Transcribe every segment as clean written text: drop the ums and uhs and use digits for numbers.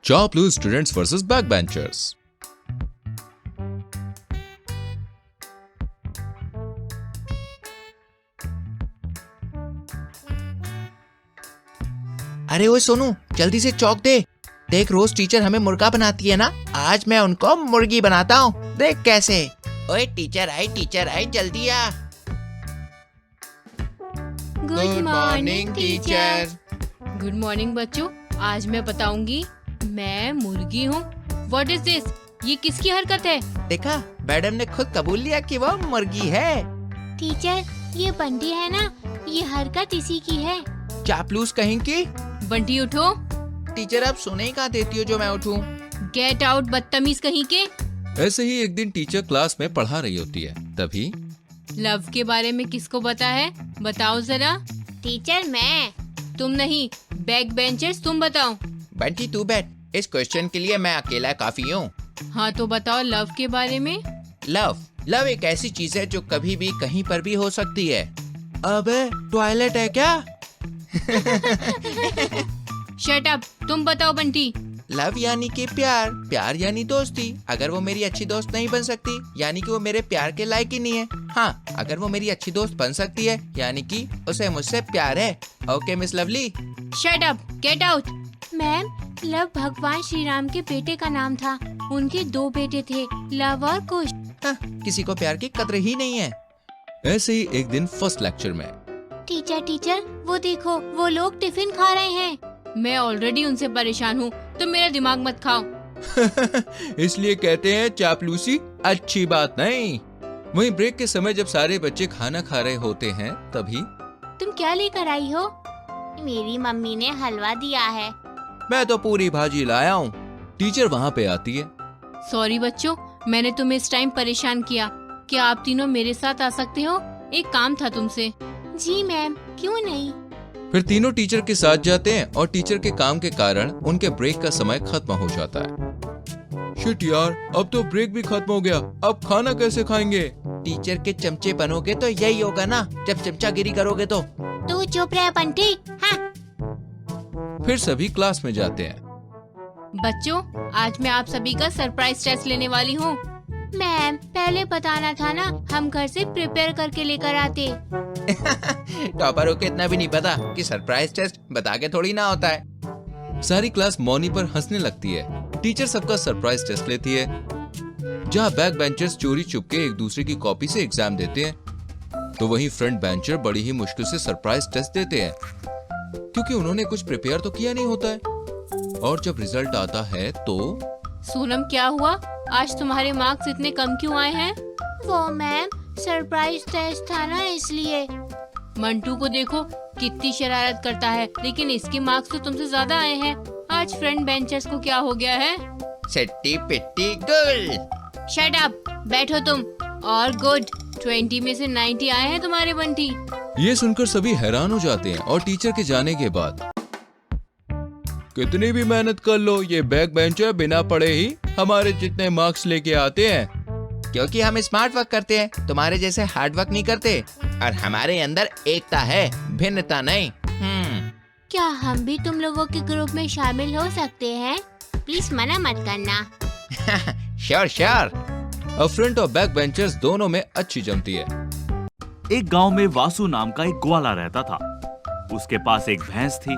चापलूज students versus back benchers. अरे ओए सोनू, जल्दी से चौक दे। देख, रोज टीचर हमें मुर्गा बनाती है ना, आज मैं उनको मुर्गी बनाता हूँ। देख कैसे। ओए टीचर आई, जल्दी आ। Good morning teacher. Good morning बच्चों। आज मैं बताऊंगी मैं मुर्गी हूँ। What is this? ये किसकी हरकत है? देखा, मैडम ने खुद कबूल लिया कि वो मुर्गी है। टीचर, ये बंटी है ना, ये हरकत इसी की है। चापलूस कहीं की। बंटी उठो। टीचर, आप सुने ही कहाँ देती हो जो मैं उठूं? गेट आउट बदतमीज कहीं के। ऐसे ही एक दिन टीचर क्लास में पढ़ा रही होती है, तभी लव के बारे में किसको पता है? बताओ जरा। टीचर, मैं। तुम नहीं, बैक बेंचर्स तुम बताओ। बंटी तू बैठ, इस क्वेश्चन के लिए मैं अकेला काफी हूँ। हाँ तो बताओ लव के बारे में। लव एक ऐसी चीज है जो कभी भी कहीं पर भी हो सकती है। अबे टॉयलेट है क्या? शट अप, तुम बताओ बंटी। लव यानी कि प्यार यानी दोस्ती। अगर वो मेरी अच्छी दोस्त नहीं बन सकती, यानी कि वो मेरे प्यार के लायक ही नहीं है। हाँ, अगर वो मेरी अच्छी दोस्त बन सकती है, यानी कि उसे मुझसे प्यार है। Okay miss lovely. Shut up, get out. Ma'am, love भगवान श्री राम के बेटे का नाम था। उनके 2 बेटे थे, लव और कुश। हाँ, किसी को प्यार की कद्र ही नहीं है। ऐसे ही एक दिन फर्स्ट लेक्चर में टीचर, वो देखो, वो लोग टिफिन खा रहे हैं। मैं ऑलरेडी उनसे परेशान हूँ, तो मेरा दिमाग मत खाओ। इसलिए कहते हैं चापलूसी अच्छी बात नहीं। वहीं ब्रेक के समय जब सारे बच्चे खाना खा रहे होते हैं, तभी तुम क्या लेकर आई हो? मेरी मम्मी ने हलवा दिया है। मैं तो पूरी भाजी लाया हूँ। टीचर वहाँ पे आती है। सॉरी बच्चों, मैंने तुम्हें इस टाइम परेशान किया। क्या आप तीनों मेरे साथ आ सकते हो? एक काम था तुमसे। जी मैम, क्यों नहीं। फिर तीनों टीचर के साथ जाते हैं और टीचर के काम के कारण उनके ब्रेक का समय खत्म हो जाता है। शिट यार, अब तो ब्रेक भी खत्म हो गया, अब खाना कैसे खाएंगे? टीचर के चमचे बनोगे तो यही होगा ना, जब चमचागिरी करोगे तो। तू चुप रह बंटी। हाँ। फिर सभी क्लास में जाते हैं। बच्चों, आज मैं आप सभी का सरप्राइज टेस्ट लेने वाली हूँ। मैम, पहले बताना था ना, हम घर से प्रिपेयर करके लेकर आते। टॉपरों को इतना भी नहीं पता कि सरप्राइज टेस्ट बता के थोड़ी ना होता है। सारी क्लास मौनी पर हंसने लगती है। टीचर सबका सरप्राइज टेस्ट लेती है, जहाँ बैक बेंचर्स चोरी चुपके एक दूसरे की कॉपी से एग्जाम देते हैं, तो वहीं फ्रंट बेंचर बड़ी ही मुश्किल से सरप्राइज टेस्ट देते हैं, क्योंकि उन्होंने कुछ प्रिपेयर तो किया नहीं होता है। और जब रिजल्ट आता है तो सोनम, क्या हुआ? आज तुम्हारे मार्क्स इतने कम क्यों आए हैं? वो मैम, सरप्राइज टेस्ट था ना, इसलिए। मंटू को देखो, कितनी शरारत करता है, लेकिन इसके मार्क्स तो तुमसे ज्यादा आए हैं। आज फ्रंट बेंचर्स को क्या हो गया है? सिट्टी पिट्टी गुल। शट अप, बैठो तुम। और गुड, 20 में से 90 आए हैं तुम्हारे बंटी। ये सुनकर सभी हैरान हो जाते हैं और टीचर के जाने के बाद कितनी भी मेहनत कर लो, ये बैक बेंचर बिना पढ़े ही हमारे जितने मार्क्स लेके आते हैं। क्योंकि हम स्मार्ट वर्क करते हैं, तुम्हारे जैसे हार्ड वर्क नहीं करते। और हमारे अंदर एकता है, भिन्नता नहीं। क्या हम भी तुम लोगों के ग्रुप में शामिल हो सकते हैं? प्लीज मना मत करना। श्योर। अब फ्रंट और बैक बेंचर्स दोनों में अच्छी जमती है। एक गांव में वासु नाम का एक ग्वाला रहता था। उसके पास एक भैंस थी।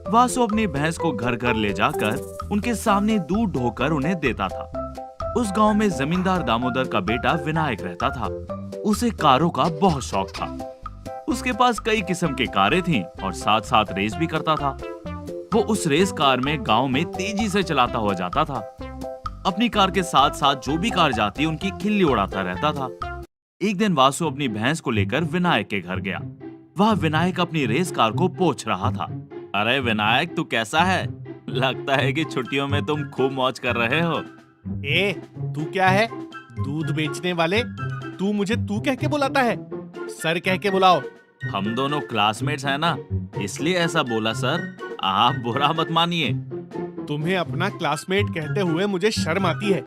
वासु अपनी भैंस को घर घर ले जाकर उनके सामने दूध ढोकर उन्हें देता था। उस गांव में जमींदार दामोदर का बेटा विनायक रहता था। उसे कारों का बहुत शौक था। उसके पास कई किस्म की कारें थीं और साथ साथ रेस भी करता था। वो उस रेस कार में गांव में तेजी से चलाता हुआ जाता था। अपनी कार के साथ साथ जो भी कार जाती उनकी खिल्ली उड़ाता रहता था। एक दिन वासु अपनी भैंस को लेकर विनायक के घर गया। वह विनायक अपनी रेस कार को पोंछ रहा था। अरे विनायक, तू कैसा है? लगता है कि छुट्टियों में तुम खूब मौज कर रहे हो। ए, तू क्या है? दूध बेचने वाले, तू मुझे तू कह के बुलाता है? सर कह के बुलाओ। हम दोनों क्लासमेट्स हैं ना, इसलिए ऐसा बोला सर। आप बुरा मत मानिए। तुम्हें अपना क्लासमेट कहते हुए मुझे शर्म आती है।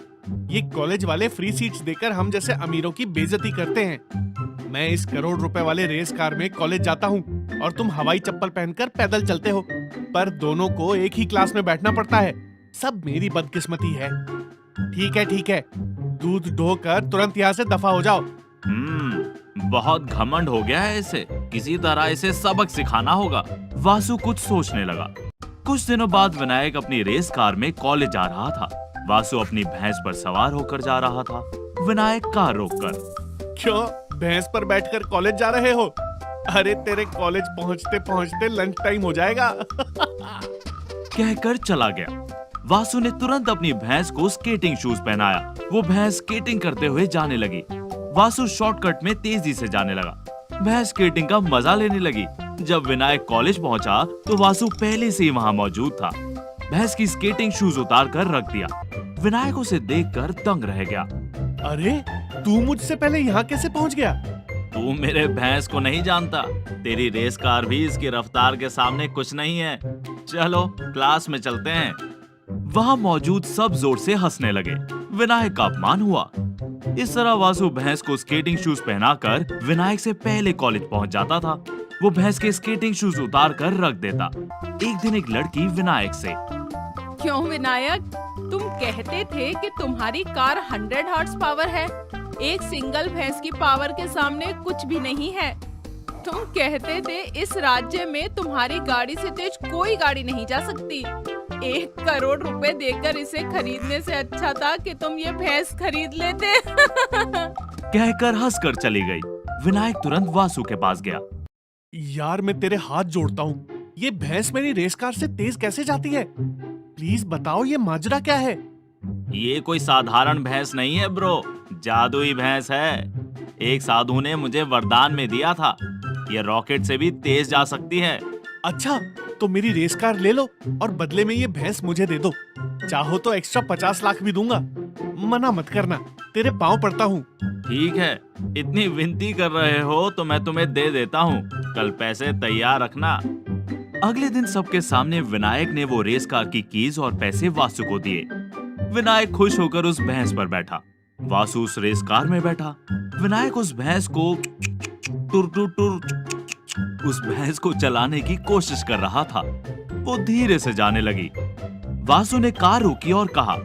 ये कॉलेज वाले फ्री सीट्स देकर हम जैसे अमीरों की बेइज्जती करते हैं। मैं इस करोड़ रुपए वाले रेस कार में कॉलेज जाता हूँ और तुम हवाई चप्पल पहनकर पैदल चलते हो, पर दोनों को एक ही क्लास में बैठना पड़ता है। सब मेरी बदकिस्मती है। ठीक है, दूध ढोकर तुरंत यहाँ से दफा हो जाओ। बहुत घमंड हो गया है इसे, किसी तरह इसे सबक सिखाना होगा। वासु कुछ सोचने लगा। कुछ दिनों बाद विनायक अपनी रेस कार में कॉलेज जा रहा था। वासु अपनी भैंस पर सवार होकर जा रहा था। विनायक कार रोककर, क्यों भैंस पर बैठकर कॉलेज जा रहे हो? अरे तेरे कॉलेज पहुँचते पहुँचते लंच टाइम हो जाएगा। कहकर चला गया। वासु ने तुरंत अपनी भैंस को स्केटिंग शूज पहनाया। वो भैंस स्केटिंग करते हुए जाने लगी। वासु शॉर्टकट में तेजी से जाने लगा। भैंस स्केटिंग का मजा लेने लगी। जब विनायक कॉलेज पहुंचा तो वासु पहले से ही वहां मौजूद था। भैंस की स्केटिंग शूज उतार कर रख दिया। विनायक उसे देखकर दंग रह गया। अरे तू मुझसे पहले यहाँ कैसे पहुँच गया? तू मेरे भैंस को नहीं जानता। तेरी रेस कार भी इसकी रफ्तार के सामने कुछ नहीं है। चलो क्लास में चलते हैं। वहां मौजूद सब जोर से हंसने लगे। विनायक का अपमान हुआ। इस तरह वासु भैंस को स्केटिंग शूज पहनाकर विनायक से पहले कॉलेज पहुंच जाता था। वो भैंस के स्केटिंग शूज उतार कर रख देता। एक दिन एक लड़की विनायक से, क्यों विनायक, तुम कहते थे कि तुम्हारी कार 100 हॉर्स पावर है। एक सिंगल भैंस की पावर के सामने कुछ भी नहीं है। तुम कहते थे इस राज्य में तुम्हारी गाड़ी से तेज कोई गाड़ी नहीं जा सकती। 1 करोड़ रुपए देकर इसे खरीदने से अच्छा था कि तुम ये भैंस खरीद लेते। कहकर हंसकर चली गई। विनायक तुरंत वासु के पास गया। यार मैं तेरे हाथ जोड़ता हूँ, ये भैंस मेरी रेस कार से तेज कैसे जाती है? प्लीज बताओ ये माजरा क्या है? ये कोई साधारण भैंस नहीं है ब्रो, जादुई भैंस है। एक साधु ने मुझे वरदान में दिया था। ये रॉकेट से भी तेज जा सकती है। अच्छा तो मेरी रेस कार ले लो और बदले में ये भैंस मुझे दे दो। चाहो तो एक्स्ट्रा 50 लाख भी दूंगा। मना मत करना, तेरे पाँव पड़ता हूँ। ठीक है, इतनी विनती कर रहे हो तो मैं तुम्हें दे देता हूँ। कल पैसे तैयार रखना। अगले दिन सबके सामने विनायक ने वो रेस कार की कीज और पैसे वासु को दिए। विनायक खुश होकर उस भैंस पर बैठा। वासु उस रेस कार में बैठा। विनायक उस भैंस को उस भैंस को चलाने की कोशिश कर रहा था। वो धीरे से जाने लगी। वासु ने कार रोकी और कहा,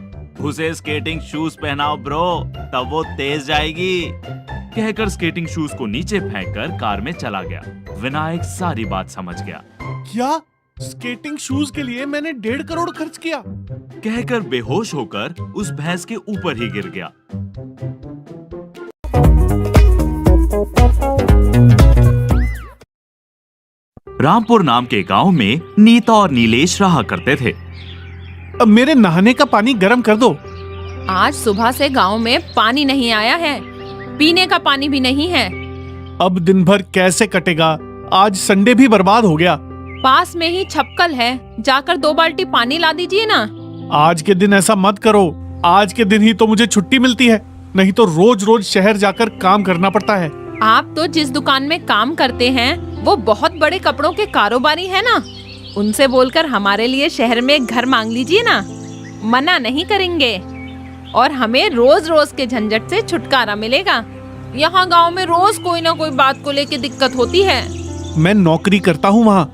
उसे स्केटिंग शूज पहनाओ ब्रो, तब वो तेज जाएगी। कहकर स्केटिंग शूज को नीचे फेंककर कार में चला गया। विनायक सारी बात समझ गया। क्या स्केटिंग शूज के लिए मैंने 1.5 करोड़ खर्च किया? कहकर बेहोश होकर उस भैंस के ऊपर ही गिर गया। रामपुर नाम के गांव में नीता और नीलेश रहा करते थे। अब मेरे नहाने का पानी गर्म कर दो। आज सुबह से गांव में पानी नहीं आया है, पीने का पानी भी नहीं है। अब दिन भर कैसे कटेगा? आज संडे भी बर्बाद हो गया। पास में ही छपकल है, जाकर 2 बाल्टी पानी ला दीजिए ना। आज के दिन ऐसा मत करो। आज के दिन ही तो मुझे छुट्टी मिलती है, नहीं तो रोज रोज शहर जाकर काम करना पड़ता है। आप तो जिस दुकान में काम करते हैं वो बहुत बड़े कपड़ों के कारोबारी है ना, उनसे बोलकर हमारे लिए शहर में एक घर मांग लीजिए ना। मना नहीं करेंगे और हमें रोज रोज के झंझट से छुटकारा मिलेगा। यहाँ गांव में रोज कोई ना कोई बात को लेके दिक्कत होती है। मैं नौकरी करता हूँ वहाँ।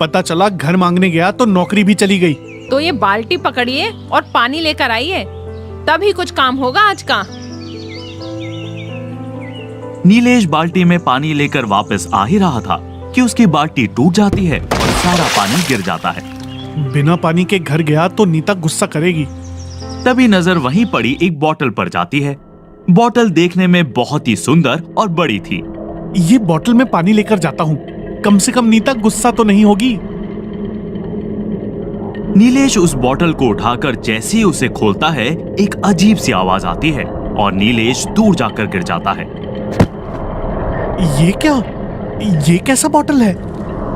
पता चला घर मांगने गया तो नौकरी भी चली गई। तो ये बाल्टी पकड़िए और पानी लेकर आइए, तभी कुछ काम होगा आज का। नीलेश बाल्टी में पानी लेकर वापस आ ही रहा था कि उसकी बाल्टी टूट जाती है और सारा पानी गिर जाता है। बिना पानी के घर गया तो नीता गुस्सा करेगी। तभी नजर वहीं पड़ी एक बोतल पर जाती है। बोतल देखने में बहुत ही सुंदर और बड़ी थी। ये बोतल में पानी लेकर जाता हूँ, कम से कम नीता गुस्सा तो नहीं होगी। नीलेश उस बोतल को उठाकर जैसे ही उसे खोलता है, एक अजीब सी आवाज आती है और नीलेश दूर जाकर गिर जाता है। ये क्या? ये कैसा बोतल है?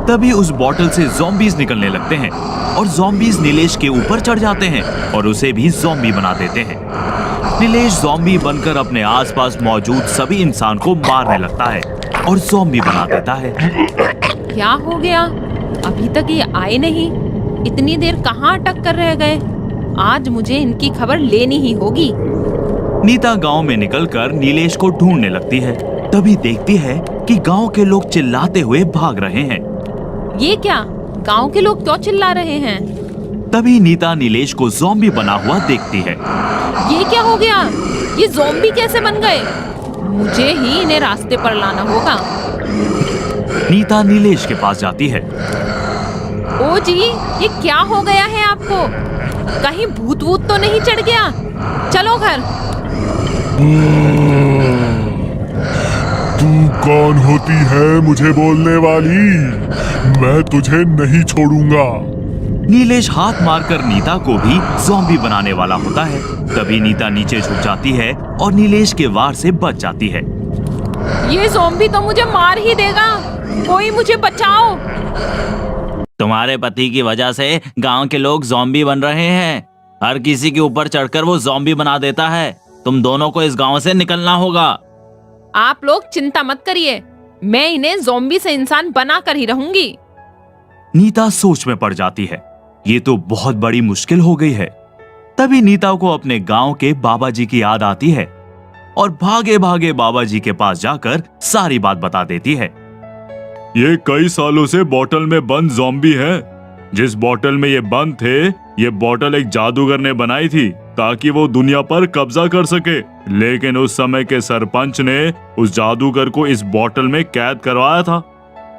तभी उस बोतल से ज़ॉम्बीज निकलने लगते हैं और ज़ॉम्बीज नीलेश के ऊपर चढ़ जाते हैं और उसे भी ज़ॉम्बी बना देते हैं। नीलेश ज़ॉम्बी बनकर अपने आसपास मौजूद सभी इंसान को मारने लगता है और ज़ॉम्बी बना देता है। क्या हो गया? अभी तक ये आए नहीं। इतनी देर कहाँ अटक कर रह गए? आज मुझे इनकी खबर लेनी ही होगी। नीता गांव में निकलकर नीलेश को ढूंढने लगती है। तभी देखती है कि गांव के लोग चिल्लाते हुए भाग रहे हैं। ये क्या? गांव के लोग क्यों चिल्ला रहे हैं? तभी नीता नीलेश को ज़ॉम्बी बना हुआ देखती है। ये क्या हो गया? ये ज़ॉम्बी कैसे बन गए? मुझे ही इन्हें रास्ते पर लाना होगा। नीता नीलेश के पास जाती है। ओ जी, ये क्या हो गया है आपको? कहीं भूत वूत तो नहीं चढ़ गया? चलो घर। तू कौन होती है मुझे बोलने वाली? मैं तुझे नहीं छोड़ूंगा। नीलेश हाथ मारकर नीता को भी ज़ॉम्बी बनाने वाला होता है। तभी नीता नीचे झुक जाती है और नीलेश के वार से बच जाती है। ये ज़ॉम्बी तो मुझे मार ही देगा। कोई मुझे बचाओ। तुम्हारे पति की वजह से गांव के लोग ज़ॉम्बी बन रहे हैं। हर किसी के ऊपर चढ़कर वो ज़ॉम्बी बना देता है। तुम दोनों को इस गांव से निकलना होगा। आप लोग चिंता मत करिए, मैं इन्हें ज़ॉम्बी से इंसान बना कर ही रहूंगी। नीता सोच में पड़ जाती है। ये तो बहुत बड़ी मुश्किल हो गई है। तभी नीता को अपने गांव के बाबा जी की याद आती है और भागे भागे बाबा जी के पास जाकर सारी बात बता देती है। ये कई सालों से बोतल में बंद ज़ॉम्बी है। जिस बोतल में ये बंद थे, ये बोतल एक जादूगर ने बनाई थी ताकि वो दुनिया पर कब्जा कर सके। लेकिन उस समय के सरपंच ने उस जादूगर को इस बोतल में कैद करवाया था।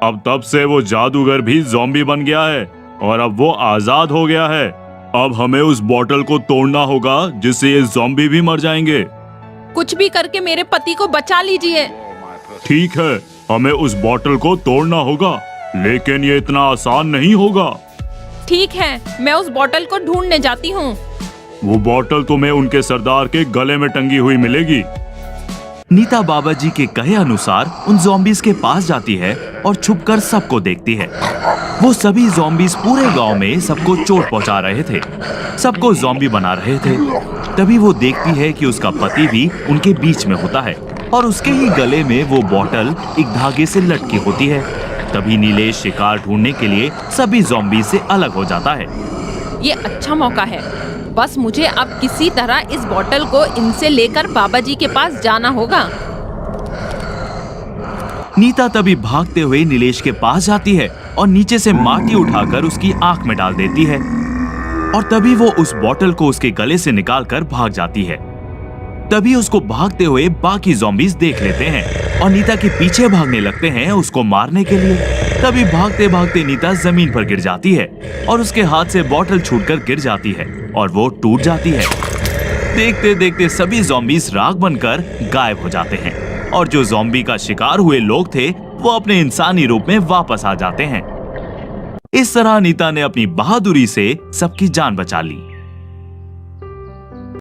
अब तब से वो जादूगर भी ज़ॉम्बी बन गया है और अब वो आजाद हो गया है। अब हमें उस बोतल को तोड़ना होगा जिससे ये ज़ॉम्बी भी मर जाएंगे। कुछ भी करके मेरे पति को बचा लीजिए। ठीक है, हमें उस बोतल को तोड़ना होगा, लेकिन ये इतना आसान नहीं होगा। ठीक है, मैं उस बोतल को ढूंढने जाती हूँ। वो बोतल तुम्हें उनके सरदार के गले में टंगी हुई मिलेगी। नीता बाबा जी के कहे अनुसार उन ज़ॉम्बीज़ के पास जाती है और छुपकर सबको देखती है। वो सभी ज़ॉम्बीज़ पूरे गांव में सबको चोट पहुंचा रहे थे, सबको ज़ॉम्बी बना रहे थे। तभी वो देखती है कि उसका पति भी उनके बीच में होता है और उसके ही गले में वो बोतल एक धागे से लटकी होती है। तभी नीलेश शिकार ढूंढने के लिए सभी ज़ॉम्बी से अलग हो जाता है। ये अच्छा मौका है, बस मुझे अब किसी तरह इस बोतल को इनसे लेकर बाबा जी के पास जाना होगा। नीता तभी भागते हुए नीलेश के पास जाती है और नीचे से माटी उठाकर उसकी आंख में डाल देती है और तभी वो उस बोतल को उसके गले से निकालकर भाग जाती है। तभी उसको भागते हुए बाकी ज़ॉम्बीज़ देख लेते हैं और नीता के पीछे भागने लगते हैं उसको मारने के लिए। तभी भागते भागते नीता जमीन पर गिर जाती है और उसके हाथ से बोतल छूटकर गिर जाती है और वो टूट जाती है। देखते देखते सभी ज़ॉम्बीज़ राख बनकर गायब हो जाते हैं और जो ज़ॉम्बी का शिकार हुए लोग थे वो अपने इंसानी रूप में वापस आ जाते हैं। इस तरह नीता ने अपनी बहादुरी से सबकी जान बचा ली।